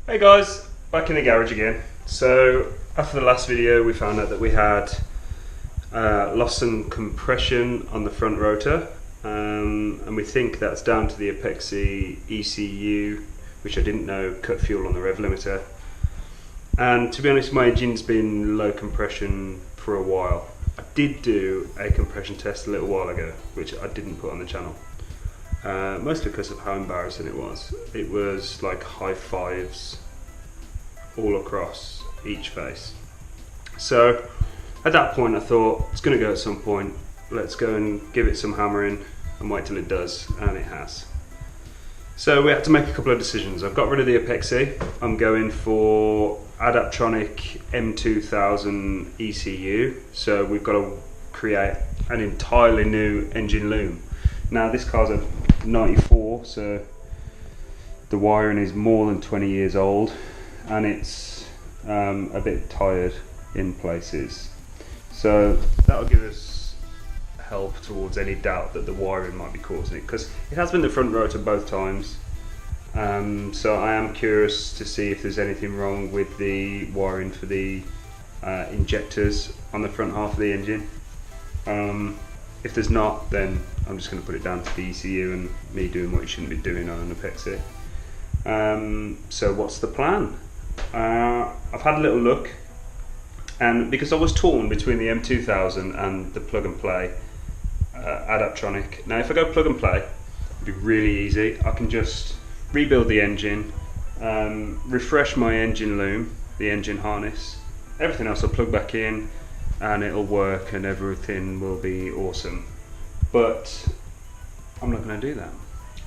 Hey guys, back in the garage again. So after the last video we found out that we had lost some compression on the front rotor, and we think that's down to the Apex ECU, which I didn't know cut fuel on the rev limiter. And to be honest, my engine's been low compression for a while. I did do a compression test a little while ago, which I didn't put on the channel. Mostly because of how embarrassing it was. It was like high fives all across each face. So at that point I thought, it's going to go at some point, let's go and give it some hammering and wait till it does, and it has. So we had to make a couple of decisions. I've got rid of the Apex. I'm going for ADVOCULT M2000 ECU. So we've got to create an entirely new engine loom. Now this car's a 94, so the wiring is more than 20 years old, and it's a bit tired in places. So that'll give us help towards any doubt that the wiring might be causing it, because it has been the front rotor both times. So I am curious to see if there's anything wrong with the wiring for the injectors on the front half of the engine. If there's not, then I'm just going to put it down to the ECU and me doing what you shouldn't be doing on an Apex. So what's the plan? I've had a little look, and because I was torn between the M2000 and the plug and play ADVOCULT. Now if I go plug and play, it'll be really easy. I can just rebuild the engine, refresh my engine loom, the engine harness, everything else I'll plug back in, and it'll work and everything will be awesome. But I'm not going to do that.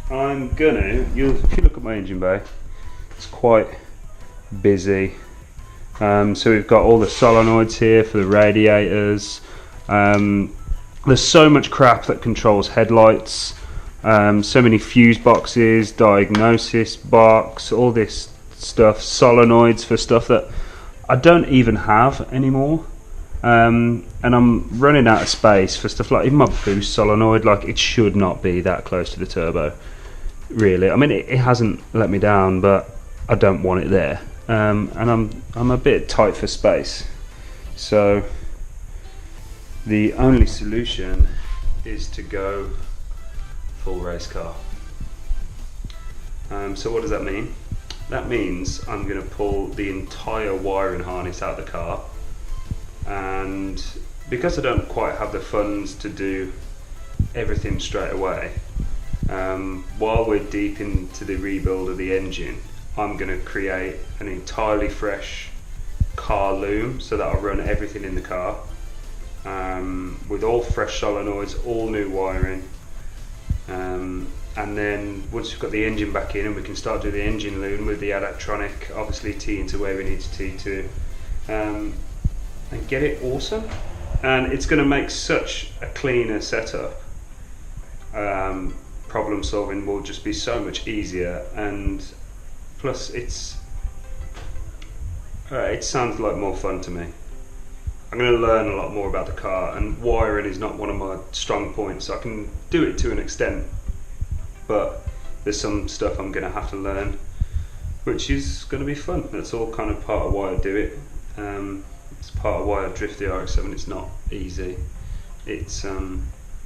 I'm gonna, if you look at my engine bay, it's quite busy. So we've got all the solenoids here for the radiators. There's so much crap that controls headlights, so many fuse boxes, diagnosis box, all this stuff, solenoids for stuff that I don't even have anymore. And I'm running out of space for stuff like even my boost solenoid. Like, it should not be that close to the turbo, really. I mean, it hasn't let me down, but I don't want it there. And I'm a bit tight for space. So the only solution is to go full race car. So what does that mean? That means I'm going to pull the entire wiring harness out of the car. And because I don't quite have the funds to do everything straight away, while we're deep into the rebuild of the engine, I'm going to create an entirely fresh car loom so that I'll run everything in the car, with all fresh solenoids, all new wiring, and then once we've got the engine back in and we can start doing the engine loom with the ADVOCULT, obviously tee into where we need to tee to, and get it awesome. And it's going to make such a cleaner setup. Problem solving will just be so much easier, and plus it sounds like more fun to me. I'm going to learn a lot more about the car, and wiring is not one of my strong points. So I can do it to an extent, but there's some stuff I'm going to have to learn, which is going to be fun. That's all kind of part of why I do it. It's part of why I drift the RX7. It's not easy. It's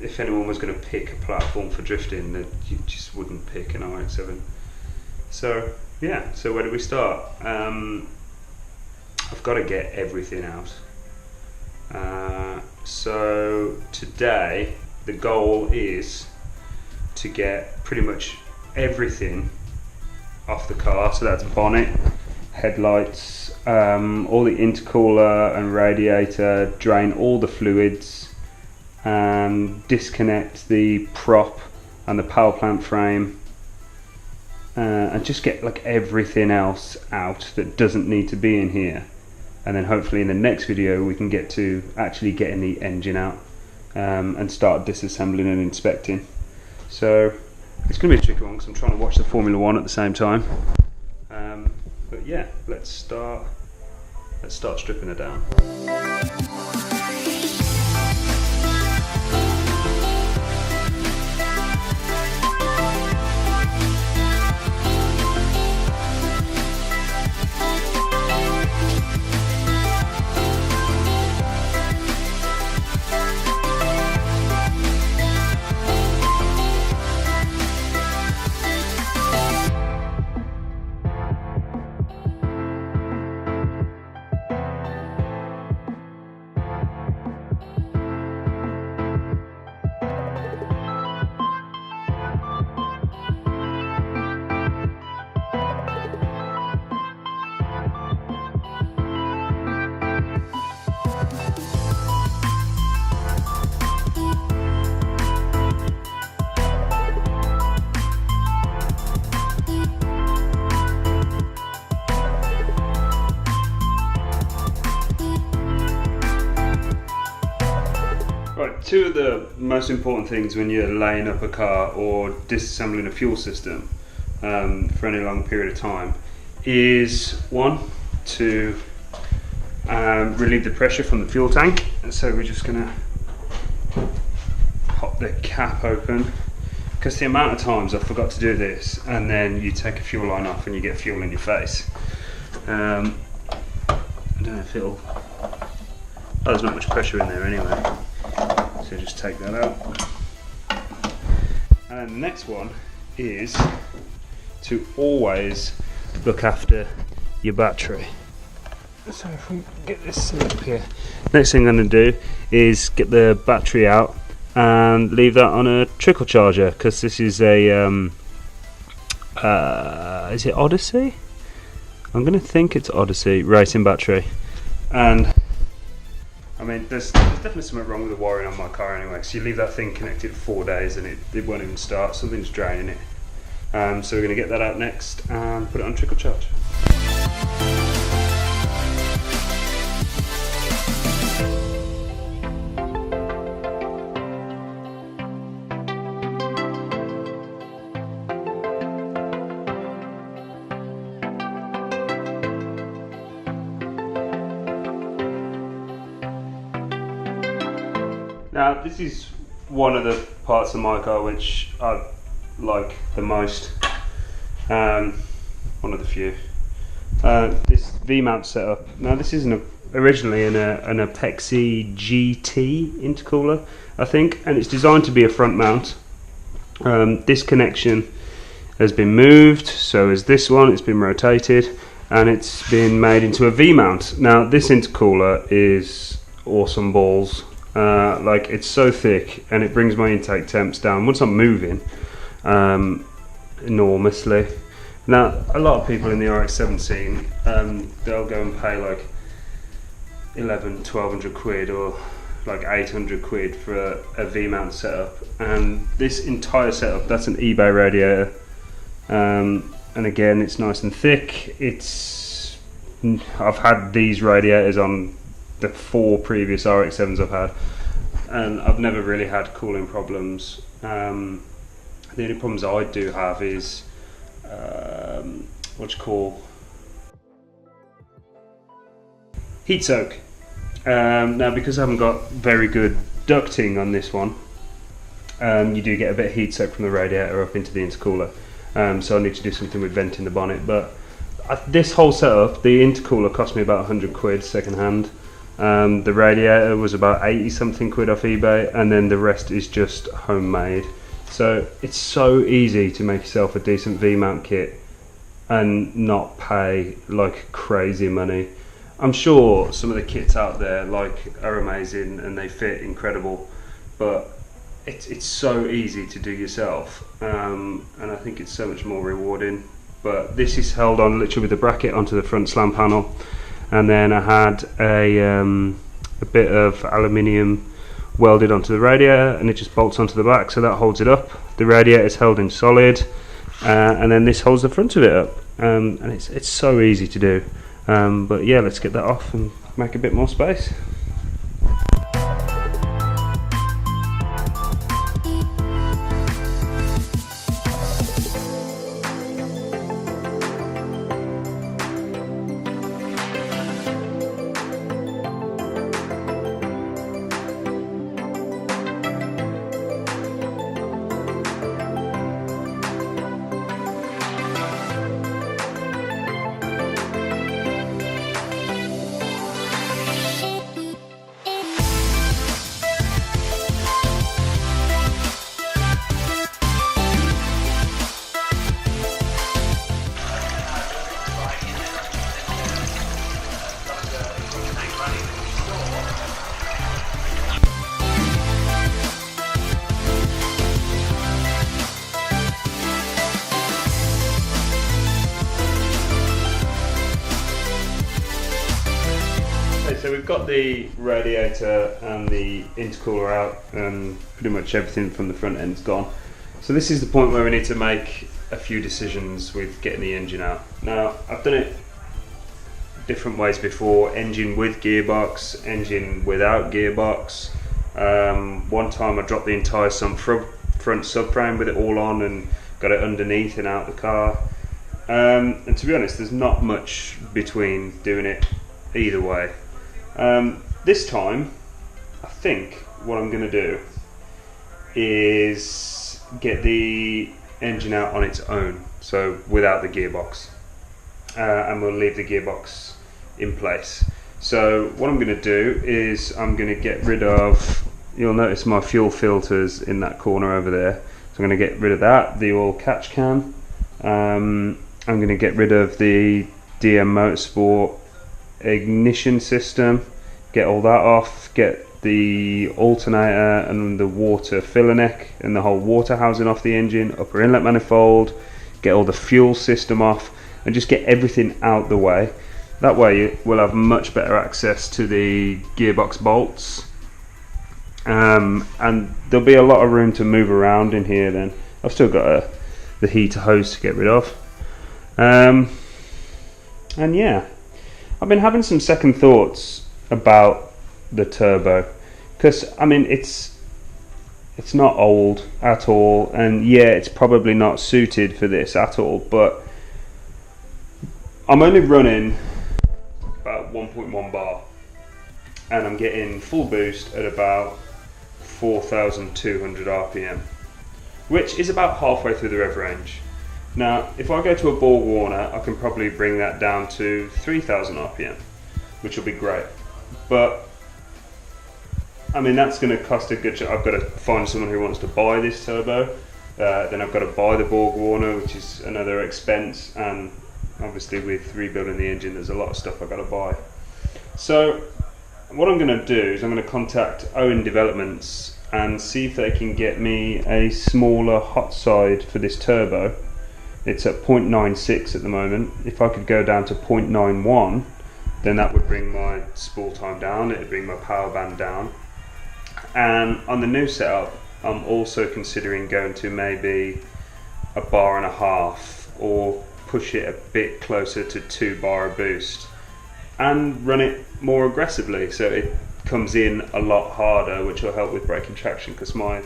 if anyone was going to pick a platform for drifting, that you just wouldn't pick an RX7. So yeah, so where do we start? I've got to get everything out. So today the goal is to get pretty much everything off the car. So that's bonnet, headlights, all the intercooler and radiator, drain all the fluids, disconnect the prop and the power plant frame, and just get like everything else out that doesn't need to be in here. And then hopefully in the next video we can get to actually getting the engine out, and start disassembling and inspecting. So it's going to be a tricky one because I'm trying to watch the Formula 1 at the same time. But yeah, let's start stripping it down. two of the most important things when you're laying up a car or disassembling a fuel system for any long period of time is one, to relieve the pressure from the fuel tank. And so we're just gonna pop the cap open, because the amount of times I forgot to do this and then you take a fuel line off and you get fuel in your face. I don't know if it'll, there's not much pressure in there anyway, so just take that out. And then the next one is to always look after your battery. So if we get this set up here, next thing I'm going to do is get the battery out and leave that on a trickle charger, because this is a is it Odyssey? I'm going to think it's Odyssey racing battery. And I mean, there's definitely something wrong with the wiring on my car anyway, so you leave that thing connected for 4 days and it won't even start. Something's draining it. So we're going to get that out next and put it on trickle charge. Now this is one of the parts of my car which I like the most, one of the few. This V-mount setup. Now this is originally an Apexi GT intercooler, I think, and it's designed to be a front mount. This connection has been moved, so is this one. It's been rotated and it's been made into a V-mount. Now this intercooler is awesome balls. Like, it's so thick and it brings my intake temps down once I'm moving enormously. Now a lot of people in the RX7 scene, they'll go and pay like 1200 quid or like 800 quid for a V-mount setup, and this entire setup, that's an eBay radiator, and again it's nice and thick. I've had these radiators on the 4 previous RX7s I've had, and I've never really had cooling problems. The only problems I do have is heat soak. Now because I haven't got very good ducting on this one, you do get a bit of heat soak from the radiator up into the intercooler, so I need to do something with venting the bonnet. But this whole setup, the intercooler cost me about 100 quid second hand. The radiator was about 80 something quid off eBay, and then the rest is just homemade. So it's so easy to make yourself a decent V-mount kit and not pay like crazy money. I'm sure some of the kits out there are amazing and they fit incredible, but it's so easy to do yourself, and I think it's so much more rewarding. But this is held on literally with a bracket onto the front slam panel. And then I had a bit of aluminium welded onto the radiator, and it just bolts onto the back, so that holds it up. The radiator is held in solid, and then this holds the front of it up, and it's so easy to do. But yeah, let's get that off and make a bit more space. So we've got the radiator and the intercooler out, and pretty much everything from the front end's gone. So this is the point where we need to make a few decisions with getting the engine out. Now I've done it different ways before: engine with gearbox, engine without gearbox. One time I dropped the entire front subframe with it all on and got it underneath and out the car. And to be honest, there's not much between doing it either way. This time, I think what I'm going to do is get the engine out on its own, so without the gearbox, and we'll leave the gearbox in place. So what I'm going to do is I'm going to get rid of, you'll notice my fuel filters in that corner over there, so I'm going to get rid of that, the oil catch can. I'm going to get rid of the DM Motorsport ignition system, get all that off, get the alternator and the water filler neck and the whole water housing off the engine, upper inlet manifold, get all the fuel system off, and just get everything out the way. That way we'll have much better access to the gearbox bolts, and there'll be a lot of room to move around in here then. I've still got the heater hose to get rid of. And yeah, I've been having some second thoughts about the turbo, because I mean it's not old at all, and yeah, it's probably not suited for this at all, but I'm only running about 1.1 bar and I'm getting full boost at about 4,200 RPM, which is about halfway through the rev range. Now if I go to a Borg Warner, I can probably bring that down to 3,000 RPM, which will be great, but I mean that's going to cost a good chunk. I've got to find someone who wants to buy this turbo, then I've got to buy the Borg Warner, which is another expense, and obviously with rebuilding the engine there's a lot of stuff I've got to buy. So what I'm going to do is I'm going to contact Owen Developments and see if they can get me a smaller hot side for this turbo. It's at 0.96 at the moment. If I could go down to 0.91, then that would bring my spool time down, it would bring my power band down. And on the new setup, I'm also considering going to maybe 1.5 bars or push it a bit closer to 2 bar of boost and run it more aggressively so it comes in a lot harder, which will help with braking traction, because my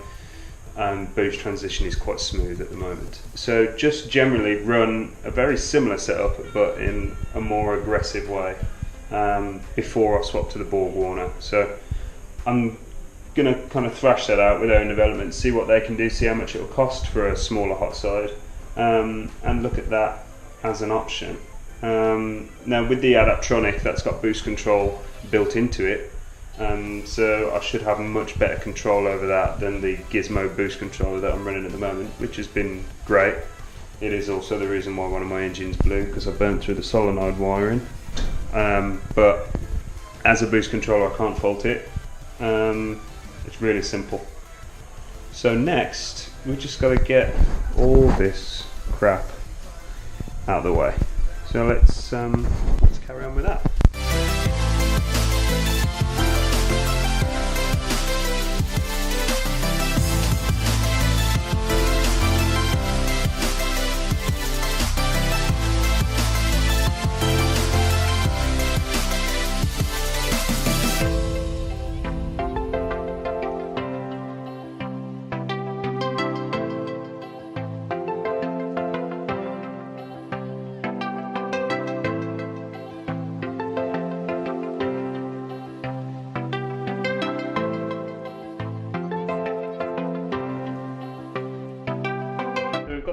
boost transition is quite smooth at the moment. So just generally run a very similar setup but in a more aggressive way before I swap to the Borg Warner. So I'm going to kind of thrash that out with Owen Development, see what they can do, see how much it will cost for a smaller hot side, and look at that as an option. Now with the Adaptronic, that's got boost control built into it, so I should have much better control over that than the Gizmo boost controller that I'm running at the moment, which has been great. It is also the reason why one of my engines blew, because I burnt through the solenoid wiring, but as a boost controller I can't fault it. It's really simple. So next we just got to get all this crap out of the way. So let's carry on with that.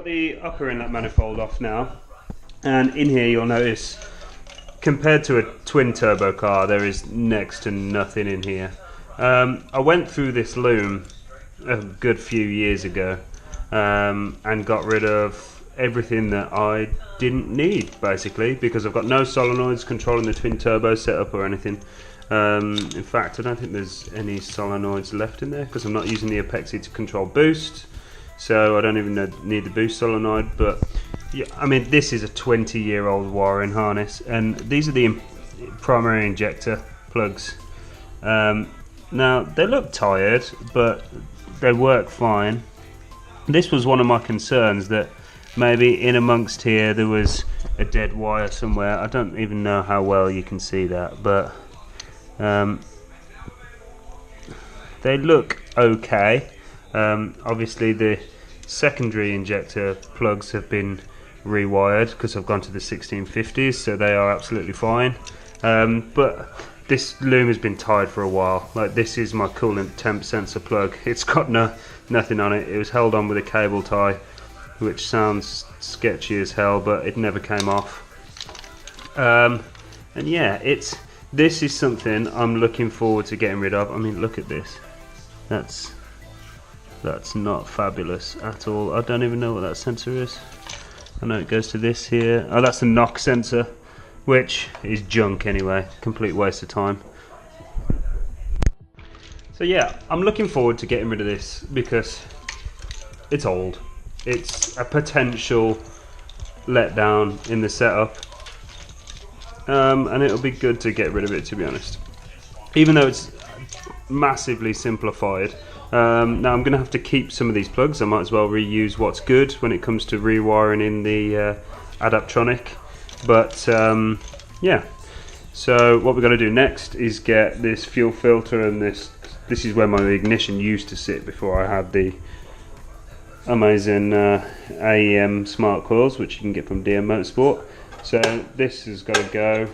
The upper inlet manifold off now, and in here you'll notice, compared to a twin turbo car, there is next to nothing in here. I went through this loom a good few years ago and got rid of everything that I didn't need, basically, because I've got no solenoids controlling the twin turbo setup or anything. In fact, I don't think there's any solenoids left in there because I'm not using the Apexi to control boost. So I don't even need the boost solenoid, but yeah, I mean this is a 20-year-old wiring harness, and these are the primary injector plugs. Now they look tired, but they work fine. This was one of my concerns, that maybe in amongst here there was a dead wire somewhere. I don't even know how well you can see that, but they look okay. Obviously the secondary injector plugs have been rewired because I've gone to the 1650s, so they are absolutely fine. But this loom has been tied for a while. Like, this is my coolant temp sensor plug. It's got nothing on it. It was held on with a cable tie, which sounds sketchy as hell, but it never came off. And yeah, this is something I'm looking forward to getting rid of. I mean, look at this. That's not fabulous at all. I don't even know what that sensor is. I know it goes to this here. Oh, that's the knock sensor, which is junk anyway. Complete waste of time. So yeah, I'm looking forward to getting rid of this because it's old. It's a potential letdown in the setup. And it'll be good to get rid of it, to be honest. Even though it's massively simplified. Now I'm going to have to keep some of these plugs. I might as well reuse what's good when it comes to rewiring in the Adaptronic. But yeah, so what we're going to do next is get this fuel filter, and this is where my ignition used to sit before I had the amazing AEM smart coils, which you can get from DM Motorsport. So this has got to go,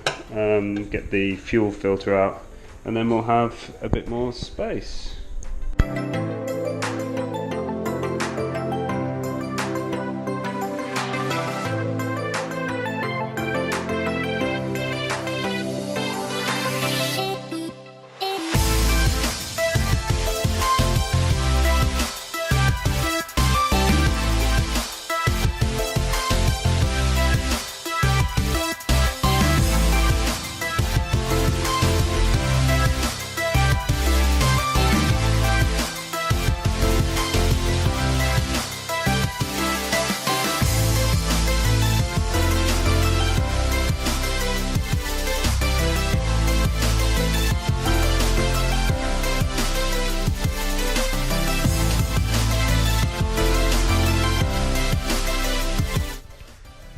get the fuel filter out, and then we'll have a bit more space.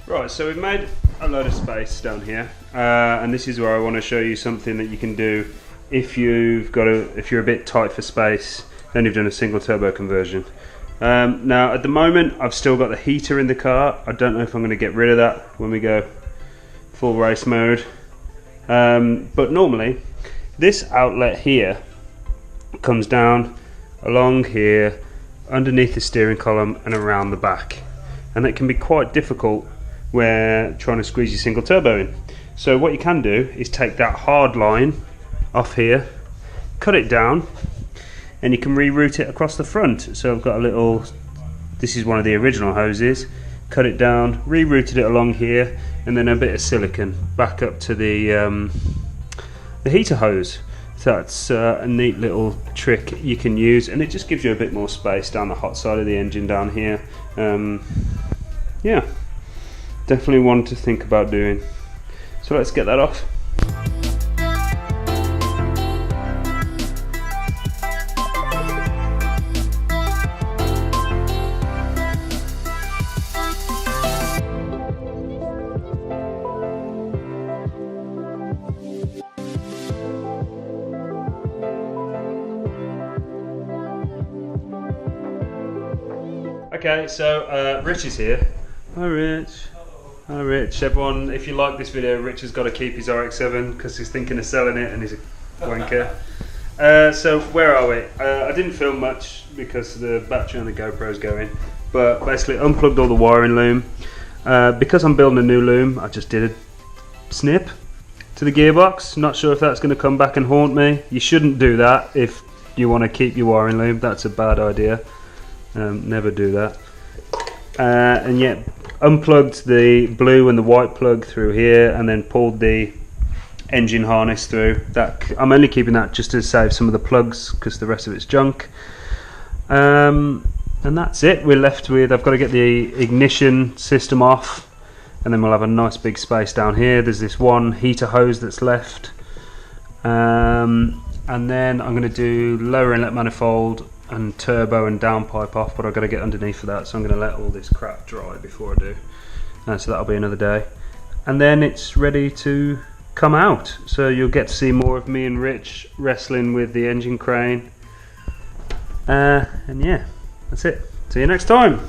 Right, so we've made a load of space down here, and this is where I want to show you something that you can do if you're a bit tight for space, then you've done a single turbo conversion. Now at the moment I've still got the heater in the car. I don't know if I'm going to get rid of that when we go full race mode, but normally this outlet here comes down along here underneath the steering column and around the back, and it can be quite difficult where trying to squeeze your single turbo in. So what you can do is take that hard line off here, cut it down, and you can reroute it across the front. So I've got a little, this is one of the original hoses, cut it down, rerouted it along here, and then a bit of silicone back up to the heater hose. So that's a neat little trick you can use, and it just gives you a bit more space down the hot side of the engine down here. Yeah, definitely one to think about doing. So let's get that off. Okay, so Rich is here. Hi Rich. Hi Rich. Everyone, if you like this video, Rich has got to keep his RX7 because he's thinking of selling it and he's a wanker. So where are we? I didn't film much because the battery on the GoPro is going, but basically unplugged all the wiring loom. Because I'm building a new loom, I just did a snip to the gearbox. Not sure if that's going to come back and haunt me. You shouldn't do that if you want to keep your wiring loom. That's a bad idea. Never do that. And yet unplugged the blue and the white plug through here, and then pulled the engine harness through. That I'm only keeping that just to save some of the plugs because the rest of it's junk. And that's it. We're left with, I've got to get the ignition system off, and then we'll have a nice big space down here. There's this one heater hose that's left, and then I'm going to do lower inlet manifold and turbo and downpipe off, but I've got to get underneath for that, so I'm going to let all this crap dry before I do. So that'll be another day, and then it's ready to come out. So you'll get to see more of me and Rich wrestling with the engine crane And yeah, that's it. See you next time.